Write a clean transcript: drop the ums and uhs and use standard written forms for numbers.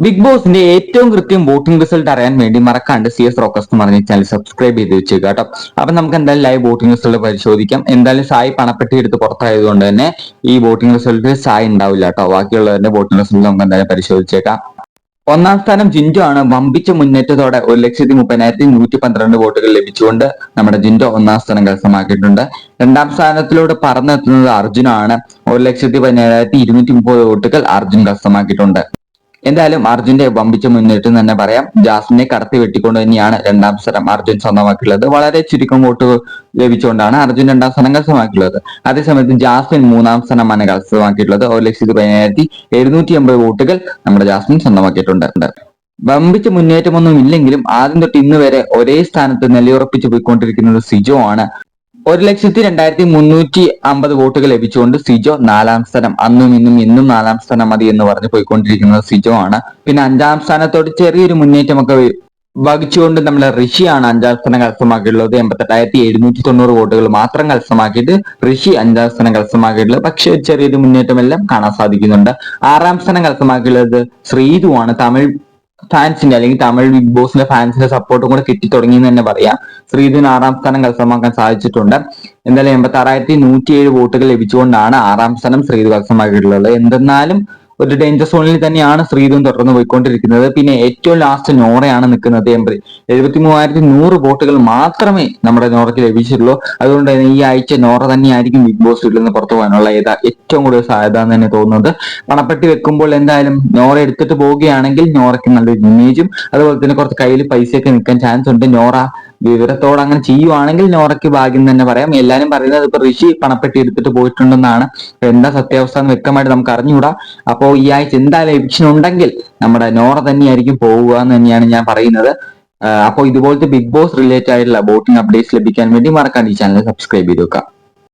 Big ബോസിന്റെ ഏറ്റവും കൃത്യം വോട്ടിംഗ് റിസൾട്ട് അറിയാൻ വേണ്ടി മറക്കാണ്ട് CS റോക്കസ് എന്ന് പറഞ്ഞ ചാനൽ സബ്സ്ക്രൈബ് ചെയ്ത് വെച്ചേക്കുക കേട്ടോ. അപ്പൊ നമുക്ക് എന്തായാലും ലൈവ് വോട്ടിംഗ് റിസൾട്ട് പരിശോധിക്കാം. എന്തായാലും സായി പണപ്പെട്ടി എടുത്ത് പുറത്തായതുകൊണ്ട് തന്നെ ഈ വോട്ടിംഗ് റിസൾട്ട് സായി ഉണ്ടാവില്ല കേട്ടോ. ബാക്കിയുള്ളവരുടെ വോട്ടിംഗ് റിസൾട്ട് നമുക്ക് എന്തായാലും പരിശോധിച്ചേക്കാം. ഒന്നാം സ്ഥാനം ജിൻഡോ ആണ്. വമ്പിച്ച മുന്നേറ്റത്തോടെ 1,30,112 വോട്ടുകൾ ലഭിച്ചുകൊണ്ട് നമ്മുടെ ജിൻഡോ ഒന്നാം സ്ഥാനം കരസ്ഥമാക്കിയിട്ടുണ്ട്. രണ്ടാം സ്ഥാനത്തിലൂടെ പറന്നെത്തുന്നത് അർജുനാണ്. 1,17,230 വോട്ടുകൾ അർജുൻ കരസ്ഥമാക്കിയിട്ടുണ്ട്. എന്തായാലും അർജുന്റെ വമ്പിച്ച മുന്നേറ്റം തന്നെ പറയാം. ജാസ്മിനെ കടത്തി വെട്ടിക്കൊണ്ട് തന്നെയാണ് രണ്ടാം സ്ഥാനം അർജുൻ സ്വന്തമാക്കിയുള്ളത്. വളരെ ചുരുക്കം വോട്ട് ലഭിച്ചുകൊണ്ടാണ് അർജുൻ രണ്ടാം സ്ഥാനം കരസ്ഥമാക്കിയുള്ളത്. അതേസമയത്ത് ജാസ്മിൻ മൂന്നാം സ്ഥാനമാണ് കരസ്ഥമാക്കിയിട്ടുള്ളത്. 1,17,780 വോട്ടുകൾ നമ്മുടെ ജാസ്മിൻ സ്വന്തമാക്കിയിട്ടുണ്ട്. വമ്പിച്ച മുന്നേറ്റമൊന്നും ഇല്ലെങ്കിലും ആദ്യം തൊട്ട് ഇന്ന് വരെ ഒരേ സ്ഥാനത്ത് നിലയുറപ്പിച്ചു പോയിക്കൊണ്ടിരിക്കുന്നത് സിജോ ആണ്. 1,02,350 വോട്ടുകൾ ലഭിച്ചുകൊണ്ട് സിജോ നാലാം സ്ഥാനം. അന്നും ഇന്നും നാലാം സ്ഥാനം മതി എന്ന് പറഞ്ഞ് പോയിക്കൊണ്ടിരിക്കുന്നത് സിജോ ആണ്. പിന്നെ അഞ്ചാം സ്ഥാനത്തോട് ചെറിയൊരു മുന്നേറ്റമൊക്കെ വഹിച്ചുകൊണ്ട് നമ്മുടെ ഋഷിയാണ് അഞ്ചാം സ്ഥാനം കരസ്ഥമാക്കിയിട്ടുള്ളത്. 88,790 വോട്ടുകൾ മാത്രം കരസ്ഥമാക്കിയിട്ട് ഋഷി അഞ്ചാം സ്ഥാനം കരസ്ഥമാക്കിയിട്ടുള്ളത്. പക്ഷേ ചെറിയൊരു മുന്നേറ്റമെല്ലാം കാണാൻ സാധിക്കുന്നുണ്ട്. ആറാം സ്ഥാനം കരസ്ഥമാക്കിയുള്ളത് ശ്രീതു ആണ്. തമിഴ് ഫാൻസിന്റെ അല്ലെങ്കിൽ തമിഴ് ബിഗ് ബോസിന്റെ ഫാൻസിന്റെ സപ്പോർട്ടും കൂടെ കിട്ടി തുടങ്ങി എന്ന് തന്നെ പറയാം. ശ്രീധുവിന് ആറാം സ്ഥാനം കരസ്ഥമാക്കാൻ സാധിച്ചിട്ടുണ്ട്. എന്തായാലും 86,107 വോട്ടുകൾ ലഭിച്ചുകൊണ്ടാണ് ആറാം സ്ഥാനം ശ്രീധു കരസ്ഥമാക്കിയിട്ടുള്ളത്. എന്തെന്നാലും ഒരു ഡേഞ്ചർ സോണിൽ തന്നെയാണ് ശ്രീധുവും തുടർന്ന് പോയിക്കൊണ്ടിരിക്കുന്നത്. പിന്നെ ഏറ്റവും ലാസ്റ്റ് നോറയാണ് നിൽക്കുന്നത്. 73,100 വോട്ടുകൾ മാത്രമേ നമ്മുടെ നോറയ്ക്ക് ലഭിച്ചിട്ടുള്ളൂ. അതുകൊണ്ട് തന്നെ ഈ ആഴ്ച നോറ തന്നെയായിരിക്കും ബിഗ് ബോസ് വീട്ടിൽ നിന്ന് പുറത്തു പോകാനുള്ള ഏറ്റവും കൂടുതൽ സാധ്യത എന്ന് തന്നെ തോന്നുന്നത്. പണപ്പെട്ടി വെക്കുമ്പോൾ എന്തായാലും നോറ എടുത്തിട്ട് പോവുകയാണെങ്കിൽ നോറയ്ക്ക് നല്ലൊരു ഇമേജും അതുപോലെ തന്നെ കുറച്ച് കയ്യിൽ പൈസയൊക്കെ നിൽക്കാൻ ചാൻസ് ഉണ്ട്. നോറ വിവരത്തോടെ അങ്ങനെ ചെയ്യുവാണെങ്കിൽ നോറയ്ക്ക് ഭാഗ്യം തന്നെ പറയാം. എല്ലാരും പറയുന്നത് ഇപ്പൊ ഋഷി പണപ്പെട്ടി എടുത്തിട്ട് പോയിട്ടുണ്ടെന്നാണ്. എന്താ സത്യാവസ്ഥ എന്ന് വ്യക്തമായിട്ട് നമുക്ക് അറിഞ്ഞുകൂടാ. അപ്പോൾ ഈ ആഴ്ച എന്തായാലും എവിക്ഷൻ ഉണ്ടെങ്കിൽ നമ്മുടെ നോറ തന്നെയായിരിക്കും പോവുക എന്ന് തന്നെയാണ് ഞാൻ പറയുന്നത്. അപ്പോൾ ഇതുപോലത്തെ ബിഗ് ബോസ് റിലേറ്റഡ് ആയിട്ടുള്ള വോട്ടിംഗ് അപ്ഡേറ്റ്സ് ലഭിക്കാൻ വേണ്ടി മറക്കാണ്ട് ഈ ചാനൽ സബ്സ്ക്രൈബ് ചെയ്ത് വെക്കാം.